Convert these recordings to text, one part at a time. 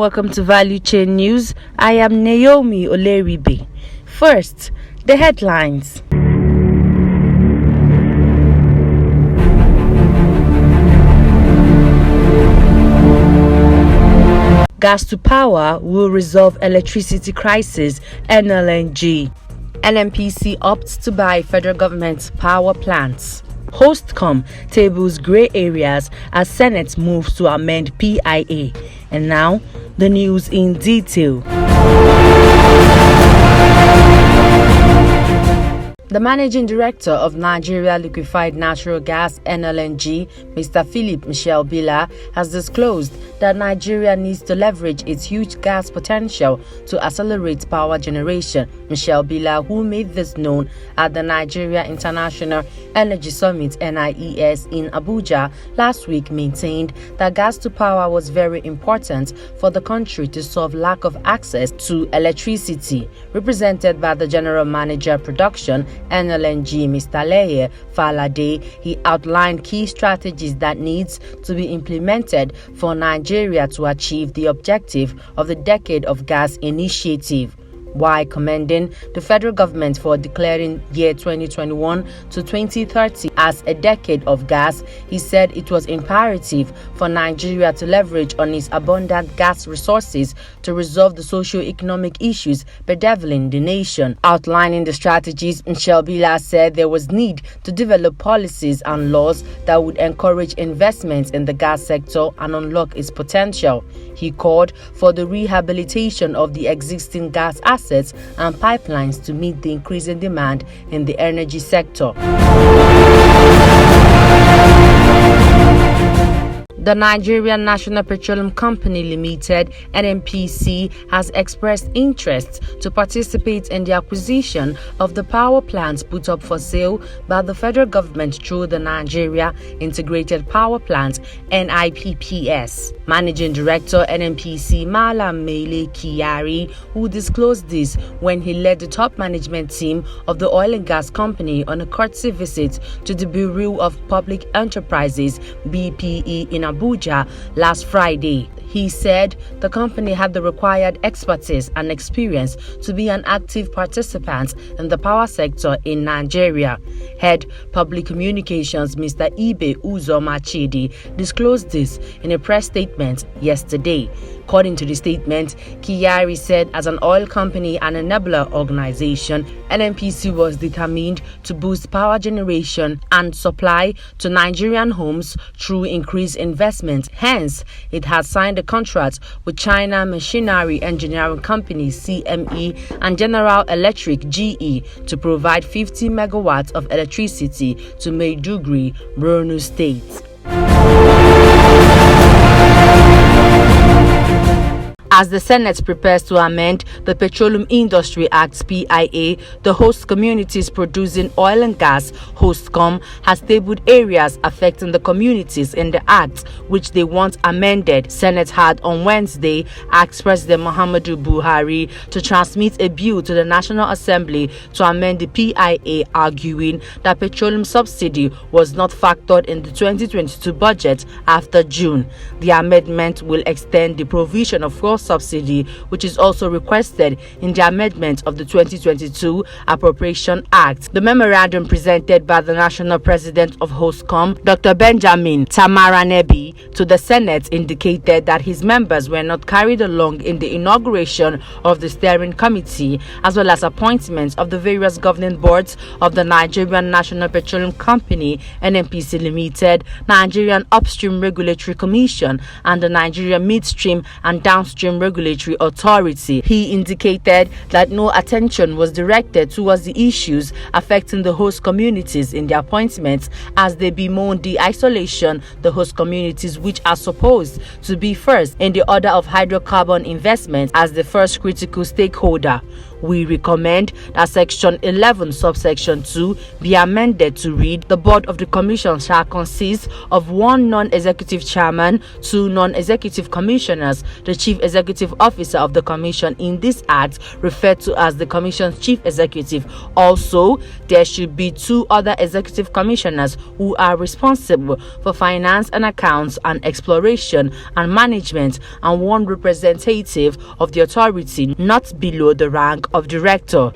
welcome to Valuechain News. I am Naomi Oleribe. First, the headlines. Gas to power will resolve electricity crisis, NLNG. NNPC opts to buy federal government power plants. Hostcom tables grey areas as Senate moves to amend PIA. And now, the news in detail. The Managing Director of Nigeria Liquefied Natural Gas (NLNG), Mr. Philip Michel Bila, has disclosed that Nigeria needs to leverage its huge gas potential to accelerate power generation. Michel Bila, who made this known at the Nigeria International Energy Summit (NIES) in Abuja last week, maintained that gas to power was very important for the country to solve lack of access to electricity. Represented by the General Manager Production NLNG, Mr. Leye Falade, he outlined key strategies that needs to be implemented for Nigeria to achieve the objective of the Decade of Gas initiative. While commending the federal government for declaring year 2021 to 2030 as a decade of gas, he said it was imperative for Nigeria to leverage on its abundant gas resources to resolve the socio-economic issues bedeviling the nation. Outlining the strategies, Michel Bila said there was need to develop policies and laws that would encourage investments in the gas sector and unlock its potential. He called for the rehabilitation of the existing gas assets and pipelines to meet the increasing demand in the energy sector. The Nigerian National Petroleum Company Limited (NNPC) has expressed interest to participate in the acquisition of the power plants put up for sale by the federal government through the Nigeria Integrated Power Plant (NIPPS). Managing Director NNPC Malam Mele Kyari, who disclosed this when he led the top management team of the oil and gas company on a courtesy visit to the Bureau of Public Enterprises (BPE) in Abuja last Friday. He said the company had the required expertise and experience to be an active participant in the power sector in Nigeria. Head Public Communications Mr. Ibe Uzoma Chidi disclosed this in a press statement yesterday. According to the statement, Kyari said as an oil company and enabler organization, NNPC was determined to boost power generation and supply to Nigerian homes through increased investment. Hence, it has signed a contract with China Machinery Engineering Company (CME) and General Electric (GE) to provide 50 megawatts of electricity to Maiduguri, Borno State. As the Senate prepares to amend the Petroleum Industry Act (PIA), the host communities producing oil and gas, Hostcom, has tabled areas affecting the communities in the act, which they want amended. Senate had on Wednesday asked President Muhammadu Buhari to transmit a bill to the National Assembly to amend the PIA, arguing that petroleum subsidy was not factored in the 2022 budget after June. The amendment will extend the provision of fuel subsidy, which is also requested in the amendment of the 2022 Appropriation Act. The memorandum presented by the National President of Hostcom, Dr. Benjamin Tamaranebi, to the Senate indicated that his members were not carried along in the inauguration of the steering committee, as well as appointments of the various governing boards of the Nigerian National Petroleum Company (NNPC) Limited, Nigerian Upstream Regulatory Commission, and the Nigerian Midstream and Downstream Regulatory Authority. He indicated that no attention was directed towards the issues affecting the host communities in the appointments, as they bemoaned the isolation the host communities, which are supposed to be first in the order of hydrocarbon investment as the first critical stakeholder. We recommend that Section 11, subsection 2 be amended to read: the board of the commission shall consist of one non-executive chairman, two non-executive commissioners. The chief executive officer of the commission in this act, referred to as the commission's chief executive. Also, there should be two other executive commissioners who are responsible for finance and accounts and exploration and management, and one representative of the authority not below the rank of director.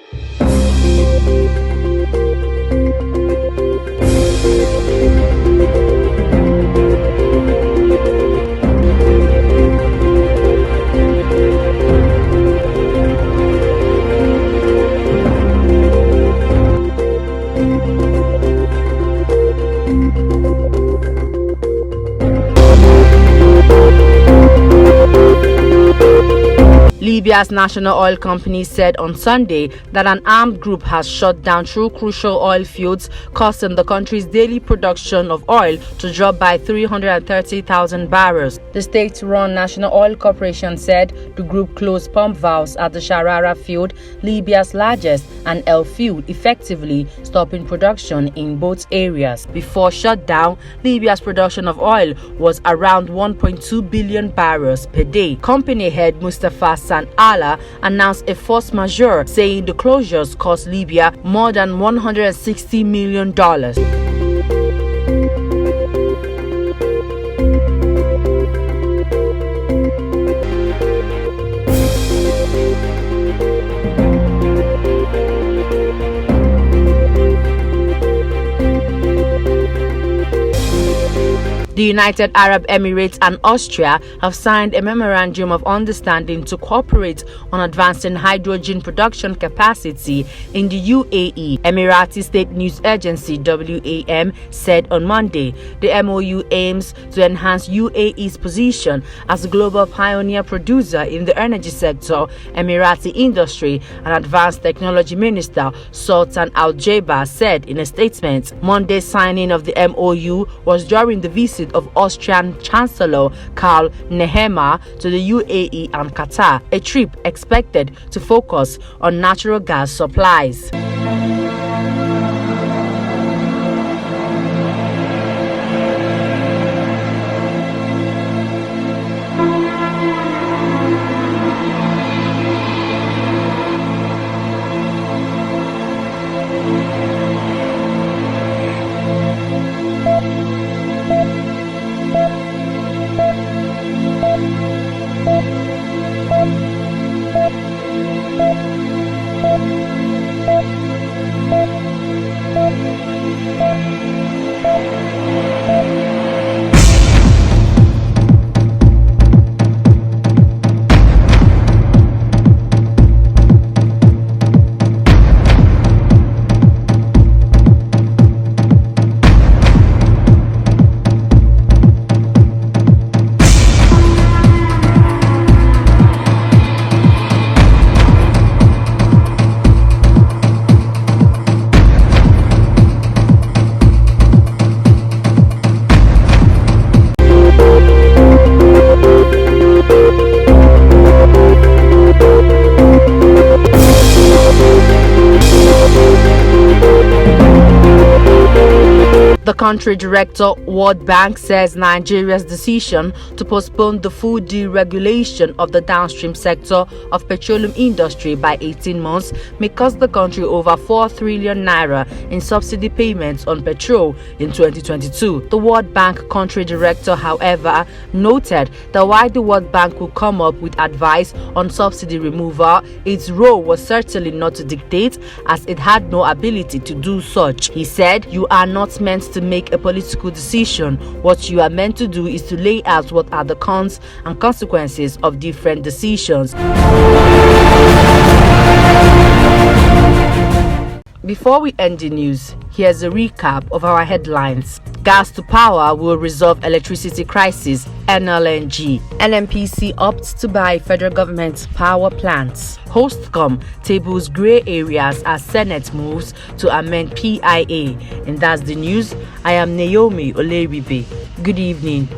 Libya's national oil company said on Sunday that an armed group has shut down two crucial oil fields, causing the country's daily production of oil to drop by 330,000 barrels. The state-run National Oil Corporation said the group closed pump valves at the Sharara field, Libya's largest, and El field, effectively stopping production in both areas. Before shutdown, Libya's production of oil was around 1.2 billion barrels per day. Company head Mustafa Allah announced a force majeure, saying the closures cost Libya more than $160 million. The United Arab Emirates and Austria have signed a memorandum of understanding to cooperate on advancing hydrogen production capacity in the UAE. Emirati State News Agency WAM said on Monday the MOU aims to enhance UAE's position as a global pioneer producer in the energy sector. Emirati Industry and Advanced Technology Minister Sultan Al Jaber said in a statement. Monday's signing of the MOU was during the visit of Austrian Chancellor Karl Nehammer to the UAE and Qatar, a trip expected to focus on natural gas supplies. The country director, World Bank, says Nigeria's decision to postpone the full deregulation of the downstream sector of petroleum industry by 18 months may cost the country over 4 trillion naira in subsidy payments on petrol in 2022. The World Bank country director, however, noted that while the World Bank will come up with advice on subsidy removal, its role was certainly not to dictate, as it had no ability to do such. He said, "You are not meant to make a political decision. What you are meant to do is to lay out what are the cons and consequences of different decisions." Before we end the news, here's a recap of our headlines. Gas to power will resolve electricity crisis, NLNG. NNPC opts to buy federal government power plants. Hostcom tables grey areas as Senate moves to amend PIA. And that's the news. I am Naomi Oleribe. Good evening.